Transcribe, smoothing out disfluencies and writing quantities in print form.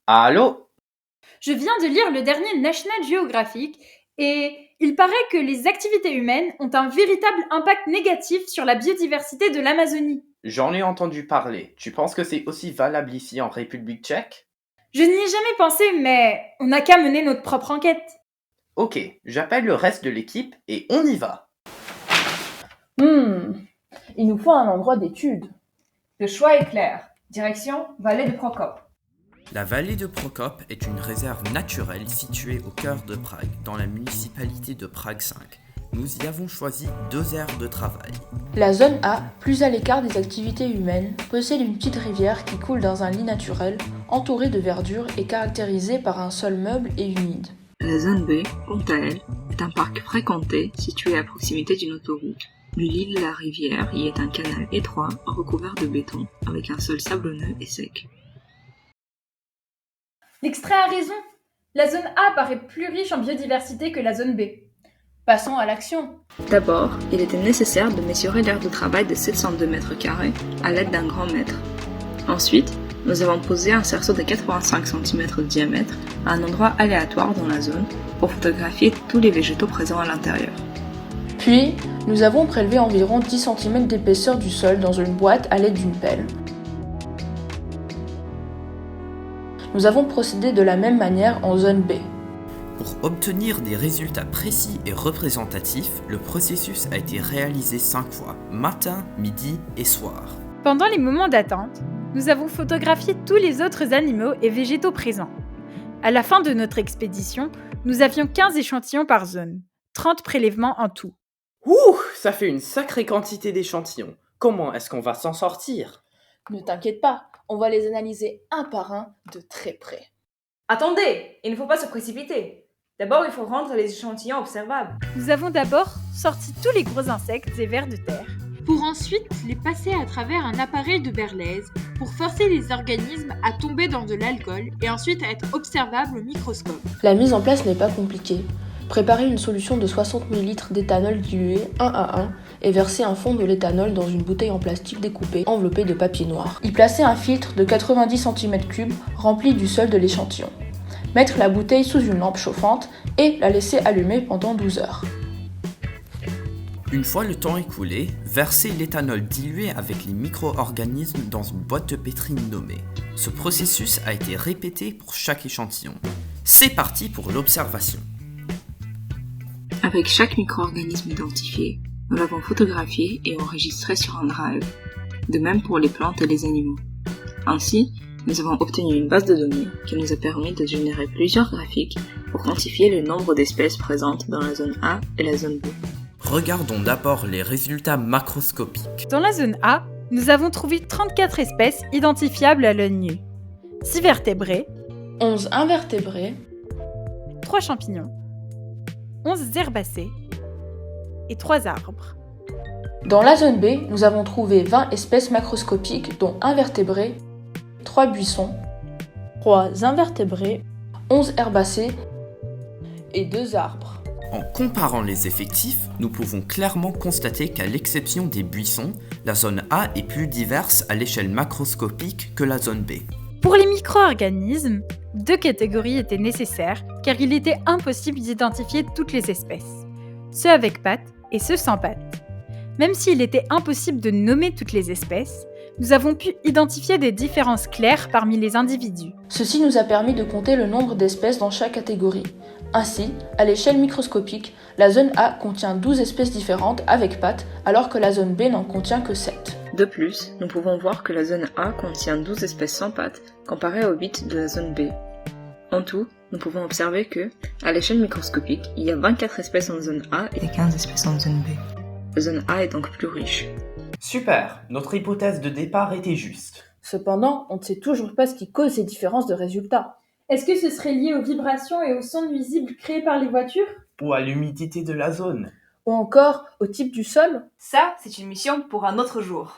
Allô? Je viens de lire le dernier National Geographic et il paraît que les activités humaines ont un véritable impact négatif sur la biodiversité de l'Amazonie. J'en ai entendu parler. Tu penses que c'est aussi valable ici en République tchèque? Je n'y ai jamais pensé, mais on n'a qu'à mener notre propre enquête. Ok, j'appelle le reste de l'équipe et on y va. Il nous faut un endroit d'étude. Le choix est clair. Direction Vallée de Procope. La vallée de Procope est une réserve naturelle située au cœur de Prague, dans la municipalité de Prague 5. Nous y avons choisi 2 aires de travail. La zone A, plus à l'écart des activités humaines, possède une petite rivière qui coule dans un lit naturel, entourée de verdure et caractérisée par un sol meuble et humide. La zone B, quant à elle, est un parc fréquenté situé à proximité d'une autoroute. Le lit de la rivière y est un canal étroit recouvert de béton avec un sol sablonneux et sec. L'extrait a raison. La zone A paraît plus riche en biodiversité que la zone B. Passons à l'action. D'abord, il était nécessaire de mesurer l'aire de travail de 702 mètres carrés à l'aide d'un grand mètre. Ensuite, nous avons posé un cerceau de 85 cm de diamètre à un endroit aléatoire dans la zone pour photographier tous les végétaux présents à l'intérieur. Puis, nous avons prélevé environ 10 cm d'épaisseur du sol dans une boîte à l'aide d'une pelle. Nous avons procédé de la même manière en zone B. Pour obtenir des résultats précis et représentatifs, le processus a été réalisé 5 fois, matin, midi et soir. Pendant les moments d'attente, nous avons photographié tous les autres animaux et végétaux présents. À la fin de notre expédition, nous avions 15 échantillons par zone, 30 prélèvements en tout. Ouh, ça fait une sacrée quantité d'échantillons. Comment est-ce qu'on va s'en sortir? Ne t'inquiète pas, on va les analyser un par un de très près. Attendez, il ne faut pas se précipiter. D'abord, il faut rendre les échantillons observables. Nous avons d'abord sorti tous les gros insectes et vers de terre, pour ensuite les passer à travers un appareil de Berlez pour forcer les organismes à tomber dans de l'alcool et ensuite à être observables au microscope. La mise en place n'est pas compliquée. Préparer une solution de 60 ml d'éthanol dilué 1 à 1 et verser un fond de l'éthanol dans une bouteille en plastique découpée enveloppée de papier noir. Y placer un filtre de 90 cm3 rempli du sol de l'échantillon. Mettre la bouteille sous une lampe chauffante et la laisser allumer pendant 12 heures. Une fois le temps écoulé, versez l'éthanol dilué avec les micro-organismes dans une boîte de pétrine nommée. Ce processus a été répété pour chaque échantillon. C'est parti pour l'observation. Avec chaque micro-organisme identifié, nous l'avons photographié et enregistré sur un drive. De même pour les plantes et les animaux. Ainsi, nous avons obtenu une base de données qui nous a permis de générer plusieurs graphiques pour quantifier le nombre d'espèces présentes dans la zone A et la zone B. Regardons d'abord les résultats macroscopiques. Dans la zone A, nous avons trouvé 34 espèces identifiables à l'œil nu. 6 vertébrés, 11 invertébrés, 3 champignons, 11 herbacées et 3 arbres. Dans la zone B, nous avons trouvé 20 espèces macroscopiques dont 1 vertébré, 3 buissons, 3 invertébrés, 11 herbacées et 2 arbres. En comparant les effectifs, nous pouvons clairement constater qu'à l'exception des buissons, la zone A est plus diverse à l'échelle macroscopique que la zone B. Pour les micro-organismes, 2 catégories étaient nécessaires car il était impossible d'identifier toutes les espèces, ceux avec pattes et ceux sans pattes. Même s'il était impossible de nommer toutes les espèces, nous avons pu identifier des différences claires parmi les individus. Ceci nous a permis de compter le nombre d'espèces dans chaque catégorie. Ainsi, à l'échelle microscopique, la zone A contient 12 espèces différentes avec pattes, alors que la zone B n'en contient que 7. De plus, nous pouvons voir que la zone A contient 12 espèces sans pattes, comparées aux 8 de la zone B. En tout, nous pouvons observer que, à l'échelle microscopique, il y a 24 espèces en zone A et 15 espèces en zone B. La zone A est donc plus riche. Super, notre hypothèse de départ était juste. Cependant, on ne sait toujours pas ce qui cause ces différences de résultats. Est-ce que ce serait lié aux vibrations et aux sons nuisibles créés par les voitures? Ou à l'humidité de la zone. Ou encore au type du sol? Ça, c'est une mission pour un autre jour.